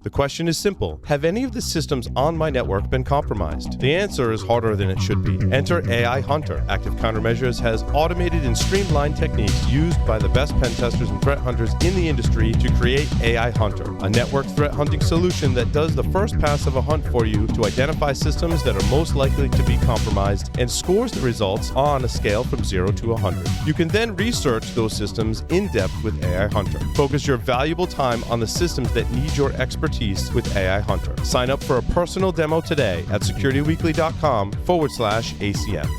The question is simple. Have any of the systems on my network been compromised? The answer is harder than it should be. Enter AI Hunter. Active Countermeasures has automated and streamlined techniques used by the best pen testers and threat hunters in the industry to create AI Hunter, a network threat hunting solution that does the first pass of a hunt for you to identify systems that are most likely to be compromised and scores the results on a scale from 0 to 100. You can then research those systems in depth with AI Hunter. Focus your valuable time on the systems that need your expertise with AI Hunter. Sign up for a personal demo today at securityweekly.com/ACM.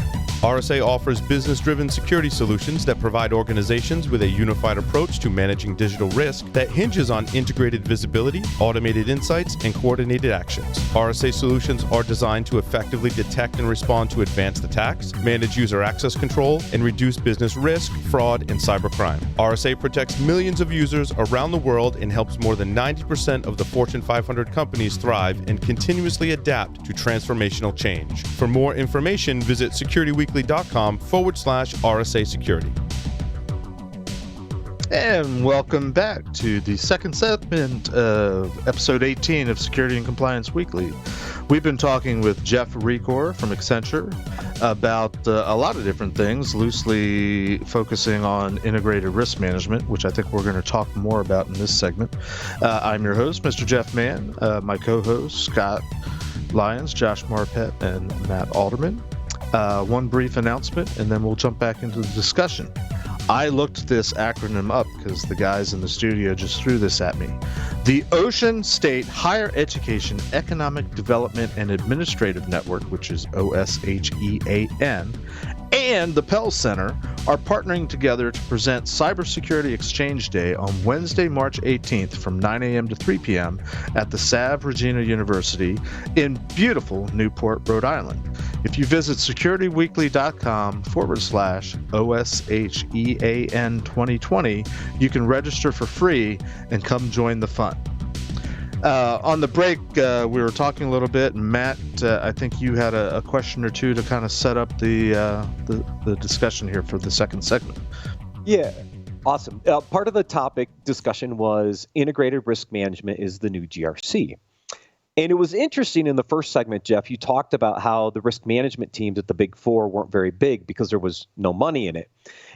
RSA offers business-driven security solutions that provide organizations with a unified approach to managing digital risk that hinges on integrated visibility, automated insights, and coordinated actions. RSA solutions are designed to effectively detect and respond to advanced attacks, manage user access control, and reduce business risk, fraud, and cybercrime. RSA protects millions of users around the world and helps more than 90% of the Fortune 500 companies thrive and continuously adapt to transformational change. For more information, visit securityweekly.com/RSA security. And welcome back to the second segment of episode 18 of Security and Compliance Weekly. We've been talking with Jeff Recor from Accenture about a lot of different things, loosely focusing on integrated risk management, which I think we're going to talk more about in this segment. I'm your host, Mr. Jeff Mann. My co-hosts, Scott Lyons, Josh Marpet, and Matt Alderman. One brief announcement, and then we'll jump back into the discussion. I looked this acronym up because the guys in the studio just threw this at me. The Ocean State Higher Education Economic Development and Administrative Network, which is OSHEAN, and the Pell Center are partnering together to present Cybersecurity Exchange Day on Wednesday, March 18th from 9 a.m. to 3 p.m. at the Sav Regina University in beautiful Newport, Rhode Island. If you visit securityweekly.com/OSHEAN 2020, you can register for free and come join the fun. On the break, we were talking a little bit, and Matt, I think you had a question or two to kind of set up the discussion here for the second segment. Yeah, awesome. Part of the topic discussion was integrated risk management is the new GRC. And it was interesting in the first segment, Jeff, you talked about how the risk management teams at the Big Four weren't very big because there was no money in it.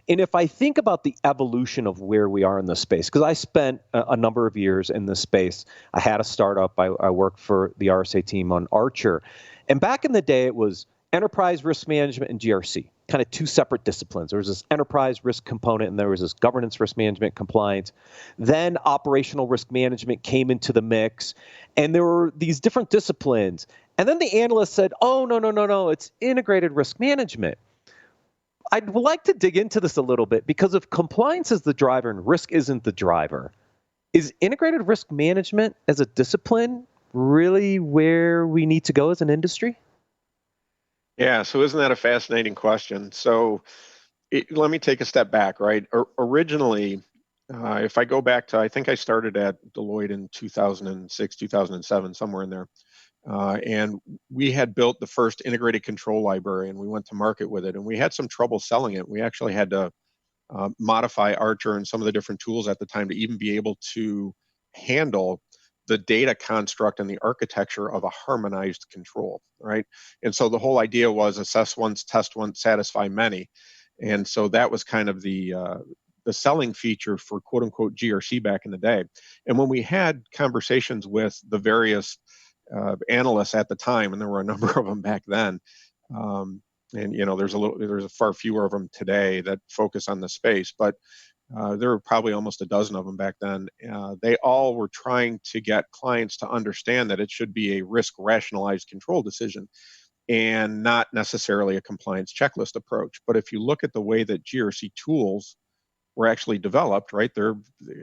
And if I think about the evolution of where we are in this space, because I spent a number of years in this space, I had a startup, I worked for the RSA team on Archer. And back in the day, it was enterprise risk management and GRC, kind of two separate disciplines. There was this enterprise risk component and there was this governance risk management compliance. Then operational risk management came into the mix and there were these different disciplines. And then the analyst said, oh, no, it's integrated risk management. I'd like to dig into this a little bit because if compliance is the driver and risk isn't the driver, is integrated risk management as a discipline really where we need to go as an industry? Yeah, so isn't that a fascinating question? So let me take a step back, right? Originally, if I go back to, I think I started at Deloitte in 2006, 2007, somewhere in there. And we had built the first integrated control library and we went to market with it. And we had some trouble selling it. We actually had to modify Archer and some of the different tools at the time to even be able to handle the data construct and the architecture of a harmonized control, right? And so the whole idea was assess once, test once, satisfy many. And so that was kind of the selling feature for quote unquote GRC back in the day. And when we had conversations with the various analysts at the time, and there were a number of them back then, and there's a far fewer of them today that focus on the space, but there were probably almost a dozen of them back then. They all were trying to get clients to understand that it should be a risk rationalized control decision and not necessarily a compliance checklist approach. But if you look at the way that GRC tools were actually developed, right, they're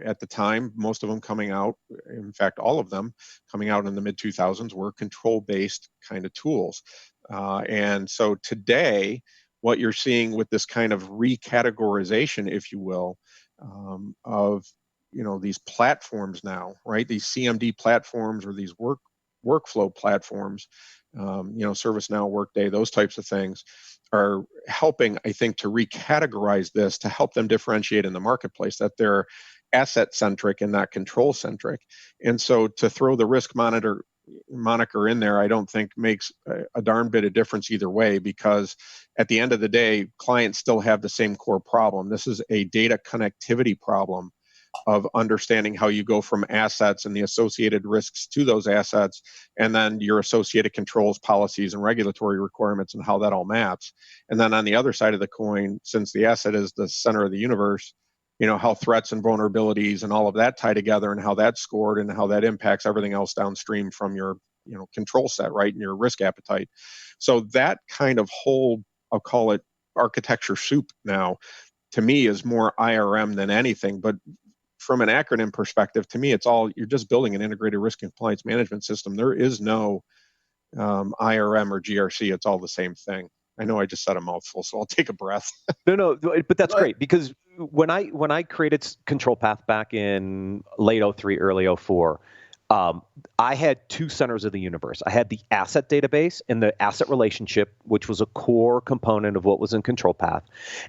at the time, most of them coming out, in fact, all of them coming out in the mid 2000s were control-based kind of tools. And so today, what you're seeing with this kind of recategorization, if you will, of these platforms now, right? These CMD platforms or these workflow platforms, ServiceNow, Workday, those types of things are helping, I think, to recategorize this to help them differentiate in the marketplace, that they're asset centric and not control centric. And so to throw the risk moniker in there, I don't think makes a darn bit of difference either way, because at the end of the day, clients still have the same core problem. This is a data connectivity problem of understanding how you go from assets and the associated risks to those assets, and then your associated controls, policies, and regulatory requirements, and how that all maps. And then on the other side of the coin, since the asset is the center of the universe, how threats and vulnerabilities and all of that tie together, and how that's scored, and how that impacts everything else downstream from your control set, right, and your risk appetite. So that kind of whole, I'll call it architecture soup now, to me is more IRM than anything. But from an acronym perspective, to me, it's all, you're just building an integrated risk and compliance management system. There is no IRM or GRC. It's all the same thing. I know I just said a mouthful, so I'll take a breath. No, but that's great, because when I created Control Path back in late 03, early 04, I had two centers of the universe. I had the asset database and the asset relationship, which was a core component of what was in Control Path,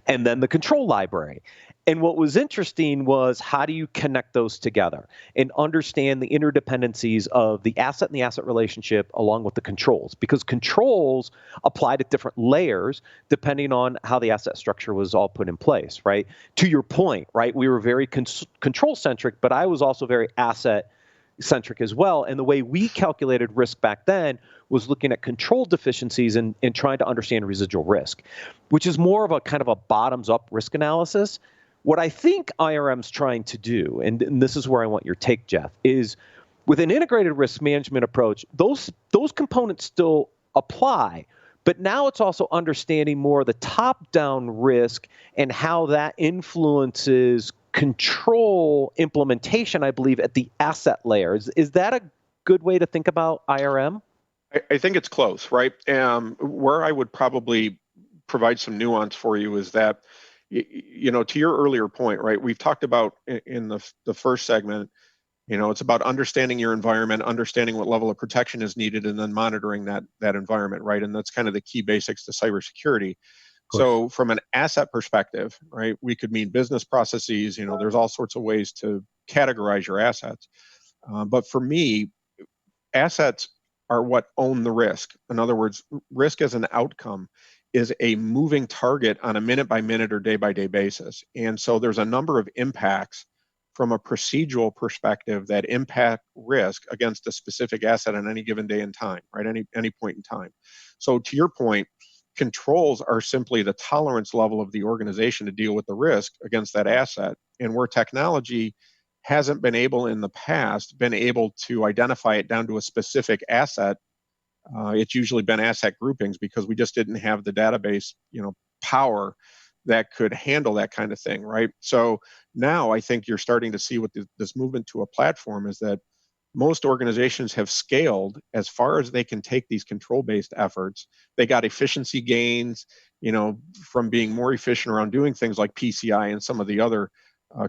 and then the control library. And what was interesting was, how do you connect those together and understand the interdependencies of the asset and the asset relationship along with the controls? Because controls applied at different layers depending on how the asset structure was all put in place, right? To your point, right? We were very control-centric, but I was also very asset-centric as well. And the way we calculated risk back then was looking at control deficiencies and trying to understand residual risk, which is more of a kind of a bottoms-up risk analysis. What I think IRM's trying to do, and this is where I want your take, Jeff, is with an integrated risk management approach, those components still apply, but now it's also understanding more the top-down risk and how that influences control implementation, I believe, at the asset layer. Is that a good way to think about IRM? I think it's close, right? Where I would probably provide some nuance for you is that, to your earlier point, right? We've talked about in the first segment, it's about understanding your environment, understanding what level of protection is needed, and then monitoring that environment, right? And that's kind of the key basics to cybersecurity. So from an asset perspective, right, we could mean business processes, there's all sorts of ways to categorize your assets. But for me, assets are what own the risk. In other words, risk as an outcome is a moving target on a minute-by-minute or day-by-day basis. And so there's a number of impacts from a procedural perspective that impact risk against a specific asset on any given day and time, right? Any point in time. So to your point, controls are simply the tolerance level of the organization to deal with the risk against that asset. And where technology hasn't been able in the past, to identify it down to a specific asset, it's usually been asset groupings, because we just didn't have the database, power that could handle that kind of thing, right? So now I think you're starting to see what this movement to a platform is, that most organizations have scaled as far as they can take these control-based efforts. They got efficiency gains, from being more efficient around doing things like PCI and some of the other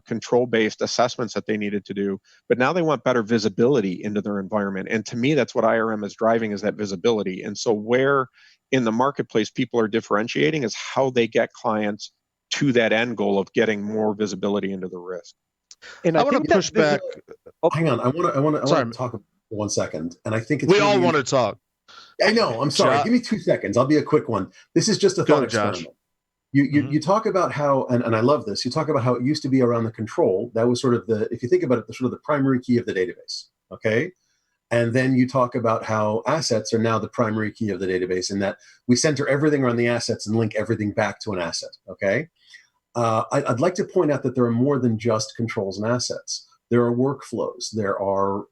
control-based assessments that they needed to do. But now they want better visibility into their environment. And to me, that's what IRM is driving, is that visibility. And so where in the marketplace people are differentiating is how they get clients to that end goal of getting more visibility into the risk. And I want to push back. Hang on. I want to talk for 1 second. And I think it's we all want to talk. I know. I'm sorry. Give me 2 seconds. I'll be a quick one. This is just a thought experiment. You talk about how, and I love this, you talk about how it used to be around the control. That was sort of if you think about it, the primary key of the database, okay? And then you talk about how assets are now the primary key of the database, and that we center everything around the assets and link everything back to an asset, okay? I'd like to point out that there are more than just controls and assets. There are workflows. There are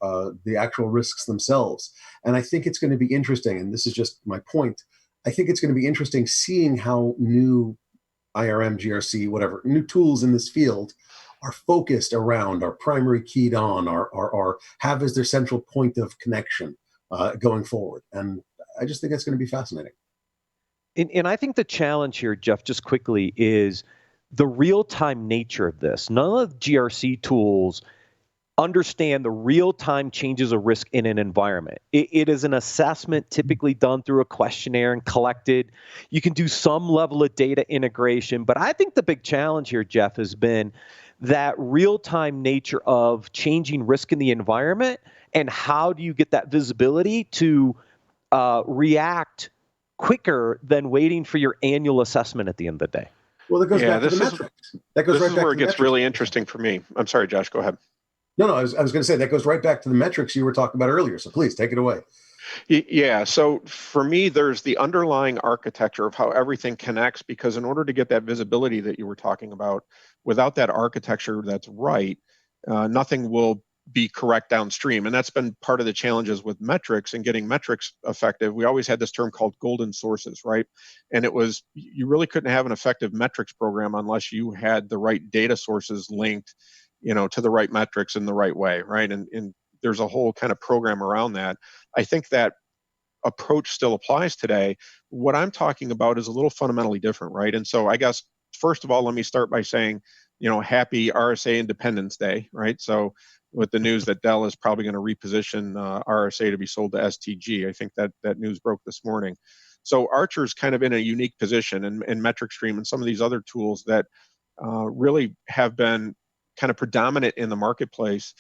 the actual risks themselves. And I think it's going to be interesting, and this is just my point, I think it's going to be interesting seeing how new IRM, GRC, whatever, new tools in this field are focused around, are primary keyed on, or have as their central point of connection going forward. And I just think that's going to be fascinating. And I think the challenge here, Jeff, just quickly, is the real-time nature of this. None of the GRC tools understand the real-time changes of risk in an environment. It is an assessment typically done through a questionnaire and collected. You can do some level of data integration, but I think the big challenge here, Jeff, has been that real-time nature of changing risk in the environment, and how do you get that visibility to react quicker than waiting for your annual assessment at the end of the day. Well, that goes back to the metrics. That goes this right is back where to it gets really interesting for me. I'm sorry, Josh, go ahead. No, I was going to say that goes right back to the metrics you were talking about earlier. So please take it away. Yeah, so for me, there's the underlying architecture of how everything connects, because in order to get that visibility that you were talking about, without that architecture that's right, nothing will be correct downstream. And that's been part of the challenges with metrics and getting metrics effective. We always had this term called golden sources, right? And it was, you really couldn't have an effective metrics program unless you had the right data sources linked, to the right metrics in the right way, right? And there's a whole kind of program around that. I think that approach still applies today. What I'm talking about is a little fundamentally different, right? And so I guess, first of all, let me start by saying, happy RSA Independence Day, right? So with the news that Dell is probably going to reposition RSA to be sold to STG, I think that news broke this morning. So Archer's kind of in a unique position, and MetricStream and some of these other tools that really have been kind of predominant in the marketplace,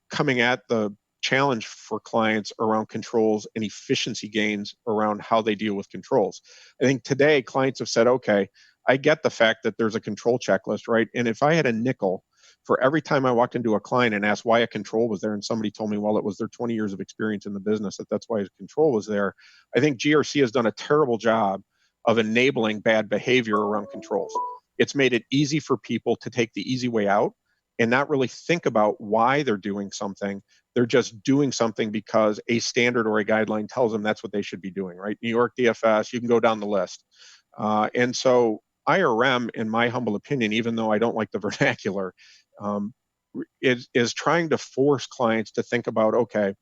coming at the challenge for clients around controls and efficiency gains around how they deal with controls. I think today clients have said, okay, I get the fact that there's a control checklist, right? And if I had a nickel for every time I walked into a client and asked why a control was there, and somebody told me, well, it was their 20 years of experience in the business, that's why a control was there. I think GRC has done a terrible job of enabling bad behavior around controls. It's made it easy for people to take the easy way out and not really think about why they're doing something. They're just doing something because a standard or a guideline tells them that's what they should be doing, right? New York DFS, you can go down the list. And so IRM, in my humble opinion, even though I don't like the vernacular, is trying to force clients to think about, okay,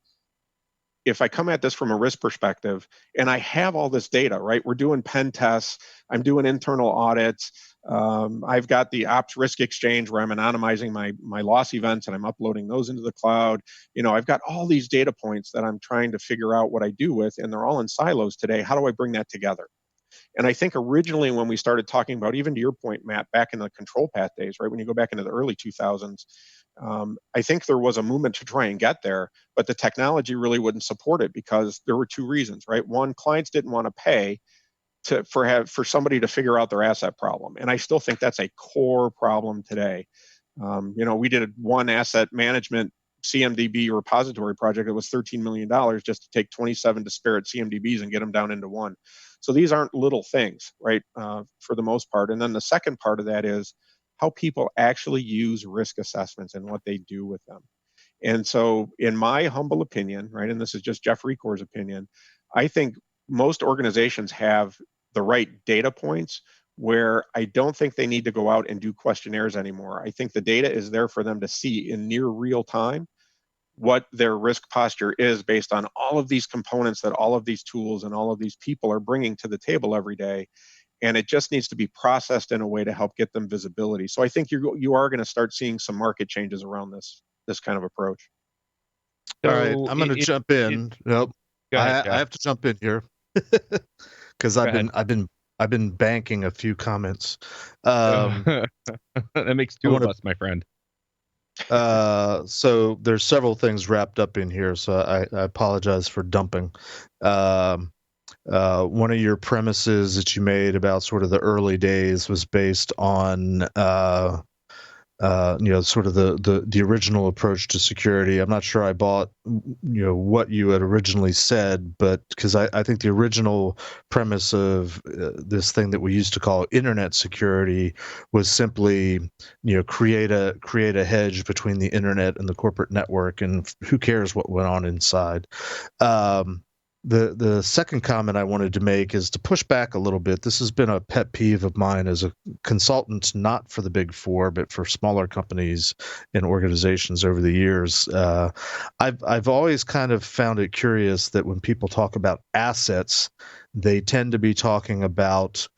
if I come at this from a risk perspective and I have all this data, right? We're doing pen tests, I'm doing internal audits, I've got the ops risk exchange where I'm anonymizing my loss events and I'm uploading those into the cloud. I've got all these data points that I'm trying to figure out what I do with, and they're all in silos today. How do I bring that together? And I think originally when we started talking about, even to your point, Matt, back in the control path days, right, when you go back into the early 2000s, I think there was a movement to try and get there, but the technology really wouldn't support it because there were two reasons, right? One, clients didn't want to pay for somebody to figure out their asset problem. And I still think that's a core problem today. We did one asset management CMDB repository project that was $13 million just to take 27 disparate CMDBs and get them down into one. So these aren't little things, right, for the most part. And then the second part of that is how people actually use risk assessments and what they do with them. And so in my humble opinion, right, and this is just Jeff Recor's opinion, I think most organizations have the right data points where I don't think they need to go out and do questionnaires anymore. I think the data is there for them to see in near real time what their risk posture is based on all of these components that all of these tools and all of these people are bringing to the table every day. And it just needs to be processed in a way to help get them visibility. So I think you are going to start seeing some market changes around this kind of approach. All right, I'm going to jump in. Nope, I have to jump in here because I've been banking a few comments. That makes two of us, my friend. So there's several things wrapped up in here, so I apologize for dumping. One of your premises that you made about sort of the early days was based on sort of the original approach to security. I'm not sure I bought what you had originally said, but because I think the original premise of this thing that we used to call internet security was simply create a hedge between the internet and the corporate network, and who cares what went on inside. The second comment I wanted to make is to push back a little bit. This has been a pet peeve of mine as a consultant, not for the big four, but for smaller companies and organizations over the years. I've always kind of found it curious that when people talk about assets, they tend to be talking about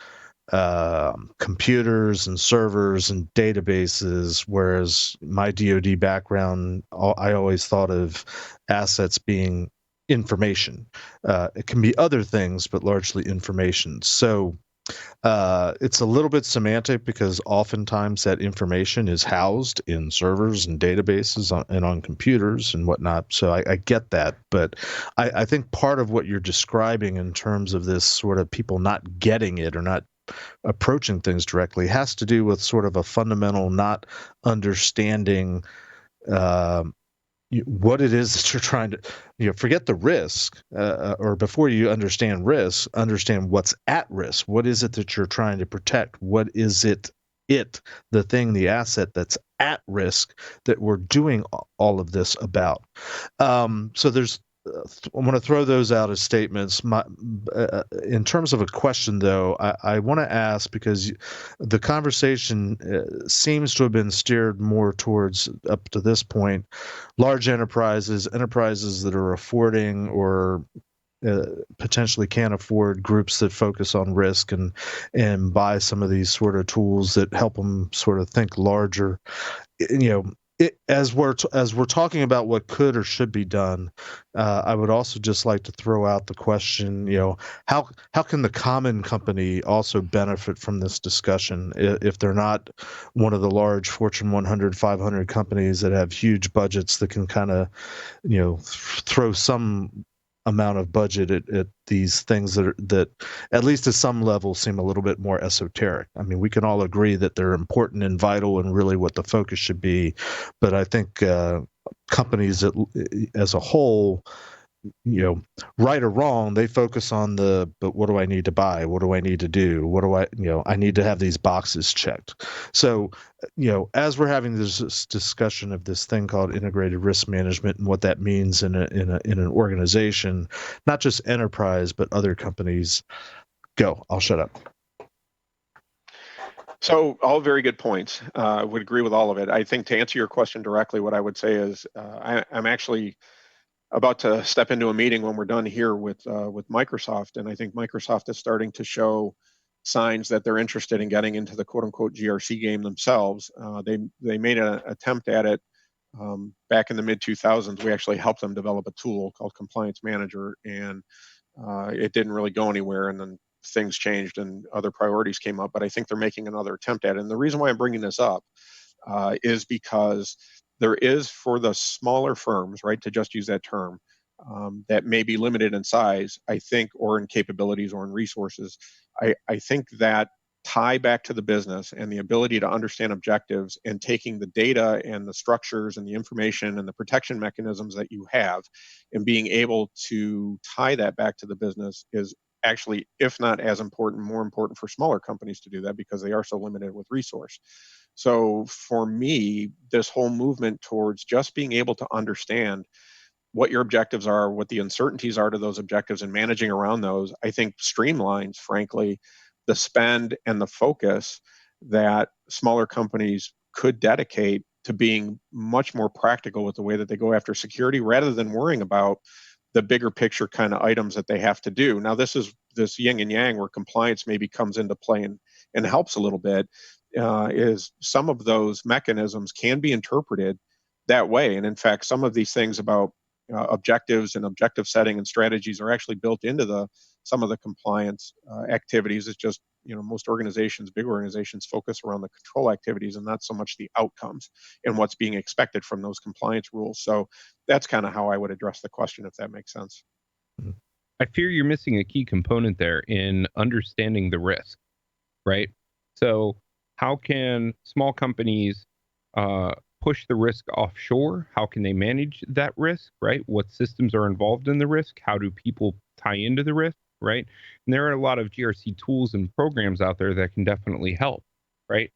computers and servers and databases, whereas my DoD background, I always thought of assets being information. It can be other things, but largely information. So It's a little bit semantic because oftentimes that information is housed in servers and databases and on computers and whatnot. So I get that. But I think part of what you're describing in terms of this sort of people not getting it or not approaching things directly has to do with sort of a fundamental not understanding what it is that you're trying to, forget the risk, or before you understand risk, understand what's at risk. What is it that you're trying to protect? What is the thing, the asset that's at risk that we're doing all of this about? So I want to throw those out as statements. In terms of a question, though, I want to ask, because the conversation seems to have been steered more towards, up to this point, large enterprises that are affording or potentially can't afford groups that focus on risk and buy some of these sort of tools that help them sort of think larger. As we're talking about what could or should be done, I would also just like to throw out the question, how can the common company also benefit from this discussion if they're not one of the large Fortune 100, 500 companies that have huge budgets that can kind of, throw some amount of budget at these things that at least at some level seem a little bit more esoteric. I mean, we can all agree that they're important and vital and really what the focus should be, but I think companies as a whole, right or wrong, they focus on but what do I need to buy? What do I need to do? What do I need to have these boxes checked. So, as we're having this discussion of this thing called integrated risk management and what that means in an organization, not just enterprise, but other companies, I'll shut up. So all very good points. I would agree with all of it. I think to answer your question directly, what I would say is I'm actually about to step into a meeting when we're done here with Microsoft, and I think Microsoft is starting to show signs that they're interested in getting into the quote-unquote GRC game themselves. They made an attempt at it back in the mid-2000s. We actually helped them develop a tool called Compliance Manager, and it didn't really go anywhere, and then things changed and other priorities came up, but I think they're making another attempt at it. And the reason why I'm bringing this up is because there is, for the smaller firms, right, to just use that term, that may be limited in size, I think, or in capabilities or in resources, I think that tie back to the business and the ability to understand objectives and taking the data and the structures and the information and the protection mechanisms that you have and being able to tie that back to the business is actually, if not as important, more important for smaller companies to do that because they are so limited with resource. So for me, this whole movement towards just being able to understand what your objectives are, what the uncertainties are to those objectives and managing around those, I think streamlines, frankly, the spend and the focus that smaller companies could dedicate to being much more practical with the way that they go after security rather than worrying about the bigger picture kind of items that they have to do. Now, this is this yin and yang where compliance maybe comes into play and helps a little bit, is some of those mechanisms can be interpreted that way. And in fact, some of these things about objectives and objective setting and strategies are actually built into some of the compliance activities. It's just, most organizations, big organizations, focus around the control activities and not so much the outcomes and what's being expected from those compliance rules. So that's kind of how I would address the question, if that makes sense. I fear you're missing a key component there in understanding the risk, right? So how can small companies push the risk offshore? How can they manage that risk, right? What systems are involved in the risk? How do people tie into the risk, right? And there are a lot of GRC tools and programs out there that can definitely help, right?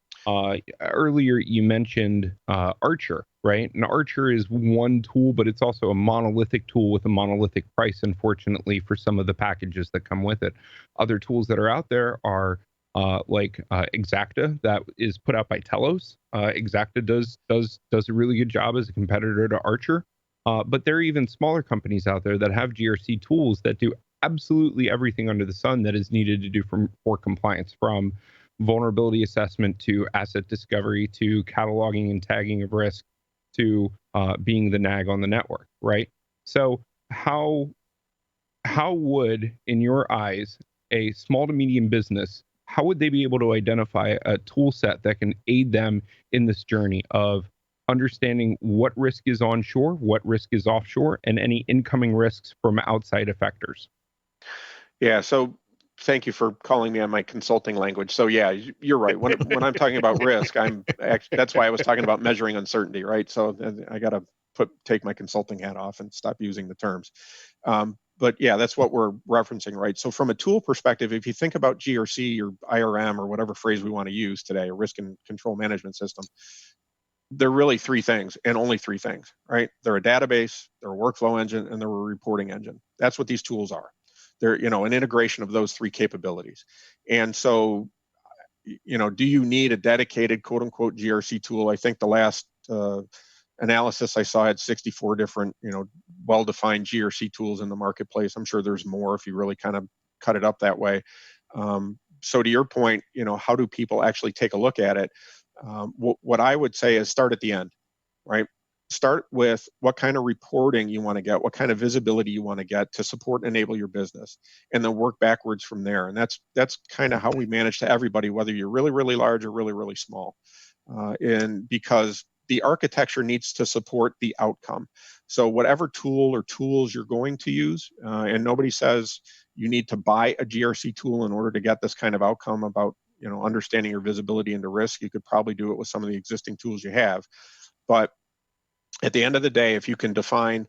Earlier you mentioned Archer, right? And Archer is one tool, but it's also a monolithic tool with a monolithic price, unfortunately, for some of the packages that come with it. Other tools that are out there are like Xacta, that is put out by Telos. Xacta does a really good job as a competitor to Archer, but there are even smaller companies out there that have GRC tools that do absolutely everything under the sun that is needed to do for compliance, from vulnerability assessment to asset discovery to cataloging and tagging of risk to being the nag on the network, right? So how would, in your eyes, a small to medium business how would they be able to identify a tool set that can aid them in this journey of understanding what risk is onshore, what risk is offshore, and any incoming risks from outside effectors? Yeah, so thank you for calling me on my consulting language. So yeah, you're right. When I'm talking about risk, that's why I was talking about measuring uncertainty, right? So I got to take my consulting hat off and stop using the terms. But yeah, that's what we're referencing, right? So from a tool perspective, if you think about GRC or IRM or whatever phrase we want to use today, a risk and control management system, they're really three things and only three things, right? They're a database, they're a workflow engine, and they're a reporting engine. That's what these tools are. They're, an integration of those three capabilities. And so, do you need a dedicated quote unquote GRC tool? I think the last analysis I saw had 64 different, well-defined GRC tools in the marketplace. I'm sure there's more if you really kind of cut it up that way. So to your point, how do people actually take a look at it? What I would say is start at the end, right? Start with what kind of reporting you want to get, what kind of visibility you want to get to support and enable your business, and then work backwards from there. And that's kind of how we manage to everybody, whether you're really, really large or really, really small. And because the architecture needs to support the outcome. So whatever tool or tools you're going to use, and nobody says you need to buy a GRC tool in order to get this kind of outcome about understanding your visibility into risk. You could probably do it with some of the existing tools you have. But at the end of the day, if you can define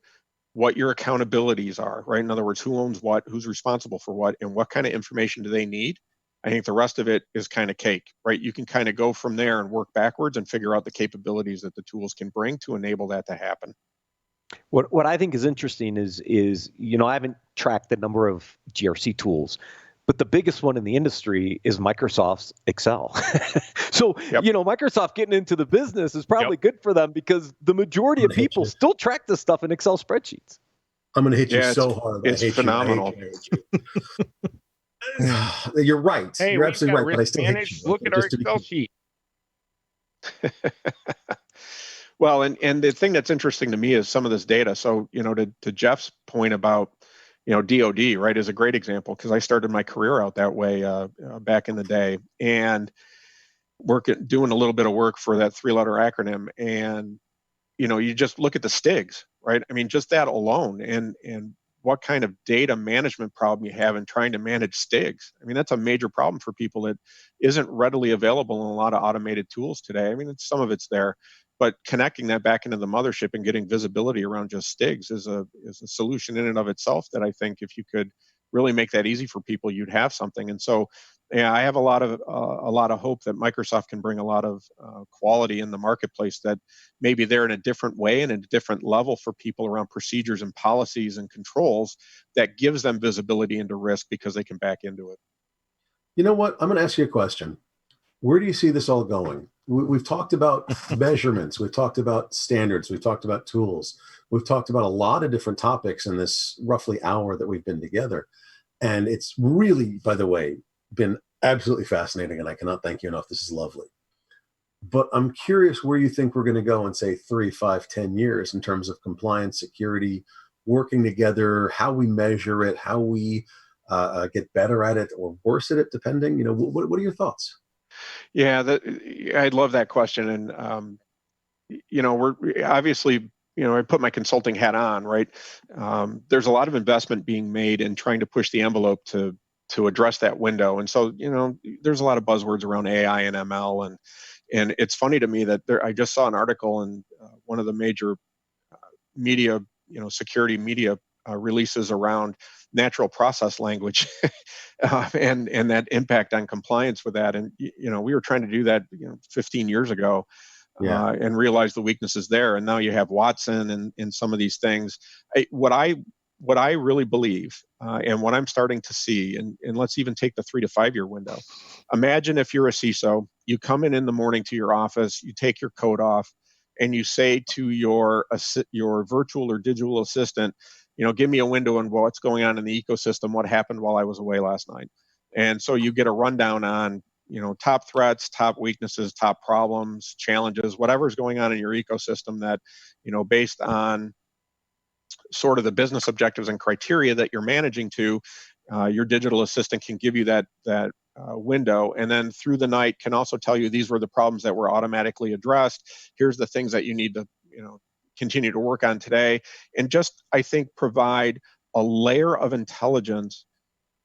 what your accountabilities are, right? In other words, who owns what, who's responsible for what, and what kind of information do they need? I think the rest of it is kind of cake, right? You can kind of go from there and work backwards and figure out the capabilities that the tools can bring to enable that to happen. What I think is interesting is I haven't tracked the number of GRC tools, but the biggest one in the industry is Microsoft's Excel. So, Yep. Microsoft getting into the business is probably good for them because the majority of people still track this stuff in Excel spreadsheets. I'm going to hit you so hard. It's phenomenal. You're right. Hey, you're absolutely right. But I still hate you. Look at our Excel sheet. Well, and the thing that's interesting to me is some of this data. So, to Jeff's point about, DoD, right, is a great example because I started my career out that way back in the day, and doing a little bit of work for that 3-letter acronym, and you just look at the STIGs, right? I mean, just that alone, and what kind of data management problem you have in trying to manage STIGs. I mean, that's a major problem for people that isn't readily available in a lot of automated tools today. I mean, some of it's there, but connecting that back into the mothership and getting visibility around just STIGs is a solution in and of itself that I think if you could really make that easy for people, you'd have something. And so, yeah, I have a lot of hope that Microsoft can bring a lot of quality in the marketplace that maybe they're in a different way and at a different level for people around procedures and policies and controls that gives them visibility into risk because they can back into it. You know what? I'm going to ask you a question. Where do you see this all going? We've talked about measurements. We've talked about standards. We've talked about tools. We've talked about a lot of different topics in this roughly hour that we've been together. And it's really, by the way, been absolutely fascinating, and I cannot thank you enough. This is lovely. But I'm curious where you think we're going to go in, say, 3, 5, 10 years in terms of compliance, security, working together, how we measure it, how we get better at it or worse at it, depending. What are your thoughts? Yeah, I love that question. And, we're obviously, I put my consulting hat on, right? There's a lot of investment being made in trying to push the envelope to address that window. And so, there's a lot of buzzwords around AI and ML. And it's funny to me that I just saw an article in one of the major media, security media releases around natural process language and that impact on compliance with that. And, we were trying to do that 15 years ago and realized the weaknesses there. And now you have Watson and some of these things. What I really believe and what I'm starting to see, and let's even take the 3 to 5 year window. Imagine if you're a CISO, you come in the morning to your office, you take your coat off, and you say to your virtual or digital assistant, give me a window on what's going on in the ecosystem, what happened while I was away last night. And so you get a rundown on, top threats, top weaknesses, top problems, challenges, whatever's going on in your ecosystem that, based on sort of the business objectives and criteria that you're managing to, your digital assistant can give you that window, and then through the night can also tell you these were the problems that were automatically addressed. Here's the things that you need to continue to work on today, and just, I think, provide a layer of intelligence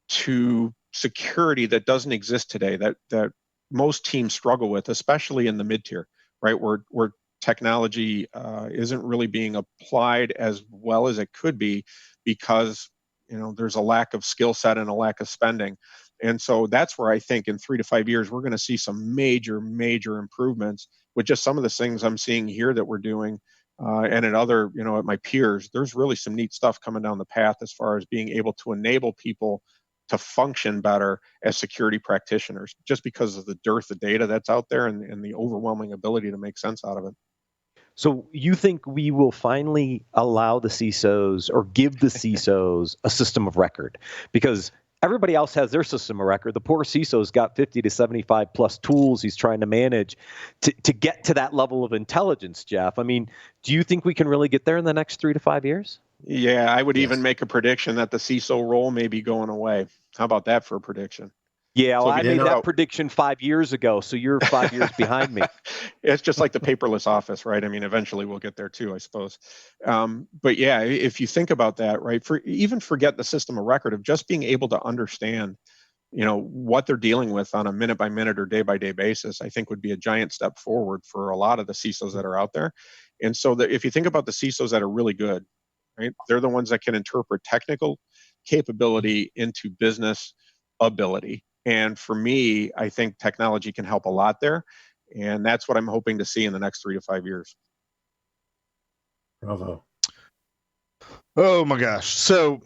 to security that doesn't exist today, that most teams struggle with, especially in the mid-tier, right, where technology isn't really being applied as well as it could be because there's a lack of skill set and a lack of spending. And so that's where I think in 3 to 5 years we're going to see some major improvements with just some of the things I'm seeing here that we're doing, and at other at my peers. There's really some neat stuff coming down the path as far as being able to enable people to function better as security practitioners, just because of the dearth of data that's out there and the overwhelming ability to make sense out of it. So you think we will finally allow the CISOs or give the CISOs a system of record? Because everybody else has their system of record. The poor CISO's got 50 to 75 plus tools he's trying to manage to get to that level of intelligence, Jeff. I mean, do you think we can really get there in the next 3 to 5 years? Yeah, I would even make a prediction that the CISO role may be going away. How about that for a prediction? Yeah, well, I made that prediction 5 years ago, so you're 5 years behind me. It's just like the paperless office, right? I mean, eventually we'll get there too, I suppose. But yeah, if you think about that, right, forget the system of record of just being able to understand, what they're dealing with on a minute by minute or day by day basis, I think would be a giant step forward for a lot of the CISOs that are out there. And so if you think about the CISOs that are really good, right, they're the ones that can interpret technical capability into business ability. And for me, I think technology can help a lot there. And that's what I'm hoping to see in the next 3 to 5 years. Bravo. Oh my gosh. So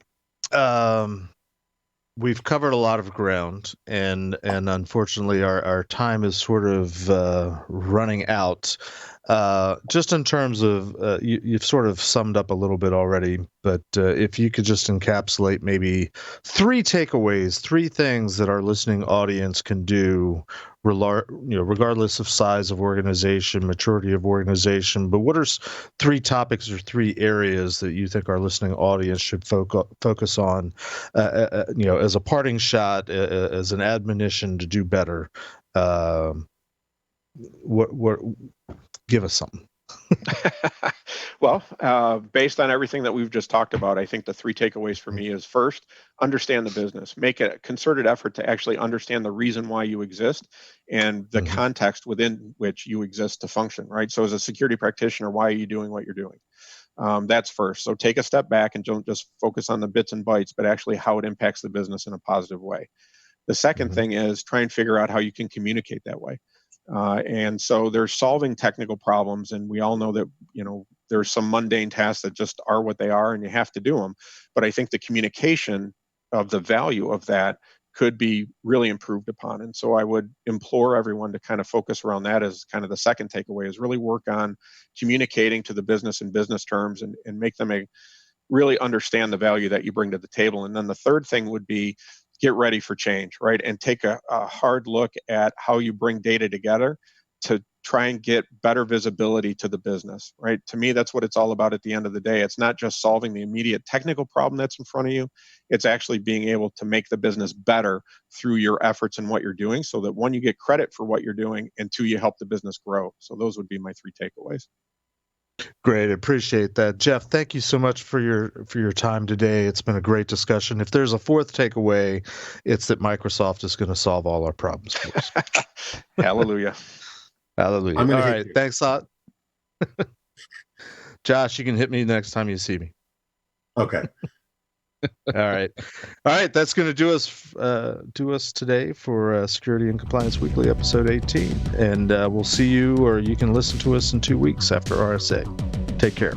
we've covered a lot of ground, and unfortunately our time is sort of running out. Just in terms of, you've sort of summed up a little bit already, but if you could just encapsulate maybe 3 takeaways, 3 things that our listening audience can do, regardless of size of organization, maturity of organization. But what are 3 topics or 3 areas that you think our listening audience should focus on, as a parting shot, as an admonition to do better? What give us something. Well, based on everything that we've just talked about, I think the 3 takeaways for me is, first, understand the business. Make a concerted effort to actually understand the reason why you exist and the context within which you exist to function, right? So as a security practitioner, why are you doing what you're doing? That's first. So take a step back and don't just focus on the bits and bytes, but actually how it impacts the business in a positive way. The second thing is try and figure out how you can communicate that way. And so there's solving technical problems, and we all know that there's some mundane tasks that just are what they are and you have to do them. But I think the communication of the value of that could be really improved upon. And so I would implore everyone to kind of focus around that as kind of the second takeaway, is really work on communicating to the business in business terms and make them really understand the value that you bring to the table. And then the third thing would be get ready for change, right? And take a hard look at how you bring data together to try and get better visibility to the business, right? To me, that's what it's all about at the end of the day. It's not just solving the immediate technical problem that's in front of you. It's actually being able to make the business better through your efforts and what you're doing, so that 1, you get credit for what you're doing, and 2, you help the business grow. So those would be my 3 takeaways. Great. Appreciate that. Jeff, thank you so much for your time today. It's been a great discussion. If there's a 4th takeaway, it's that Microsoft is going to solve all our problems for us. Hallelujah. Hallelujah. All right. Thanks a lot. Josh, you can hit me next time you see me. Okay. All right. That's going to do us today for Security and Compliance Weekly, episode 18. And we'll see you, or you can listen to us in 2 weeks after RSA. Take care.